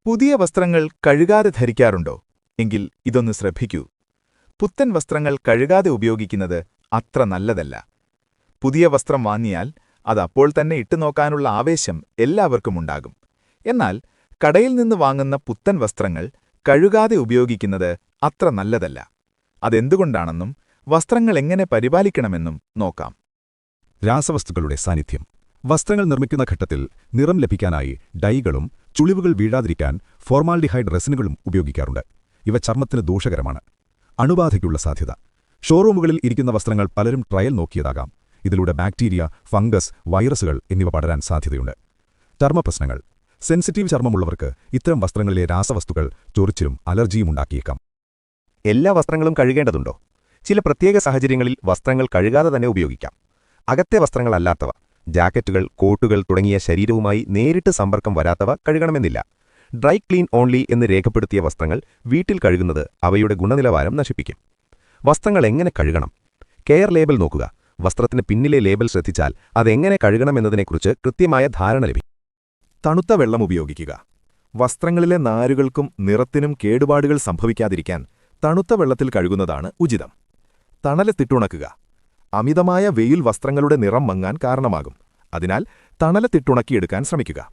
പുതിയ വസ്ത്രങ്ങൾ കഴുകാതെ ധരിക്കാറുണ്ടോ? എങ്കിൽ ഇതൊന്ന് ശ്രദ്ധിക്കൂ. പുത്തൻ വസ്ത്രങ്ങൾ കഴുകാതെ ഉപയോഗിക്കുന്നത് അത്ര നല്ലതല്ല. പുതിയ വസ്ത്രം വാങ്ങിയാൽ അത് അപ്പോൾ തന്നെ ഇട്ടുനോക്കാനുള്ള ആവേശം എല്ലാവർക്കുമുണ്ടാകും. എന്നാൽ കടയിൽ നിന്ന് വാങ്ങുന്ന പുത്തൻ വസ്ത്രങ്ങൾ കഴുകാതെ ഉപയോഗിക്കുന്നത് അത്ര നല്ലതല്ല. അതെന്തുകൊണ്ടാണെന്നും വസ്ത്രങ്ങൾ എങ്ങനെ പരിപാലിക്കണമെന്നും നോക്കാം. രാസവസ്തുക്കളുടെ സാന്നിധ്യം. വസ്ത്രങ്ങൾ നിർമ്മിക്കുന്ന ഘട്ടത്തിൽ നിറം ലഭിക്കാനായി ഡൈകളും ചുളിവുകൾ വീഴാതിരിക്കാൻ ഫോർമാൽഡിഹൈഡ് റെസിനുകളും ഉപയോഗിക്കാറുണ്ട്. ഇവ ചർമ്മത്തിന് ദോഷകരമാണ്. അണുബാധയ്ക്കുള്ള സാധ്യത. ഷോറൂമുകളിൽ ഇരിക്കുന്ന വസ്ത്രങ്ങൾ പലരും ട്രയൽ നോക്കിയതാകാം. ഇതിലൂടെ ബാക്ടീരിയ, ഫംഗസ്, വൈറസുകൾ എന്നിവ പടരാൻ സാധ്യതയുണ്ട്. ചർമ്മപ്രശ്നങ്ങൾ. സെൻസിറ്റീവ് ചർമ്മമുള്ളവർക്ക് ഇത്തരം വസ്ത്രങ്ങളിലെ രാസവസ്തുക്കൾ ചൊറിച്ചിലും അലർജിയും ഉണ്ടാക്കിയേക്കാം. എല്ലാ വസ്ത്രങ്ങളും കഴുകേണ്ടതുണ്ടോ? ചില പ്രത്യേക സാഹചര്യങ്ങളിൽ വസ്ത്രങ്ങൾ കഴുകാതെ തന്നെ ഉപയോഗിക്കാം. അകത്തെ വസ്ത്രങ്ങളല്ലാത്തവ, ജാക്കറ്റുകൾ, കോട്ടുകൾ തുടങ്ങിയ ശരീരവുമായി നേരിട്ട് സമ്പർക്കം വരാത്തവ കഴുകണമെന്നില്ല. ഡ്രൈ ക്ലീൻ ഓൺലി എന്ന് രേഖപ്പെടുത്തിയ വസ്ത്രങ്ങൾ വീട്ടിൽ കഴുകുന്നത് അവയുടെ ഗുണനിലവാരം നശിപ്പിക്കും. വസ്ത്രങ്ങൾ എങ്ങനെ കഴുകണം? കെയർ ലേബൽ നോക്കുക. വസ്ത്രത്തിന് പിന്നിലെ ലേബൽ ശ്രദ്ധിച്ചാൽ അതെങ്ങനെ കഴുകണമെന്നതിനെക്കുറിച്ച് കൃത്യമായ ധാരണ ലഭിക്കും. തണുത്ത വെള്ളം ഉപയോഗിക്കുക. വസ്ത്രങ്ങളിലെ നാരുകൾക്കും നിറത്തിനും കേടുപാടുകൾ സംഭവിക്കാതിരിക്കാൻ തണുത്ത വെള്ളത്തിൽ കഴുകുന്നതാണ് ഉചിതം. തണലത്തിട്ടുണക്കുക. അമിതമായ വെയിൽ വസ്ത്രങ്ങളുടെ നിറം മങ്ങാൻ കാരണമാകും. അതിനാൽ തണലത്തിട്ടുണക്കിയെടുക്കാൻ ശ്രമിക്കുക.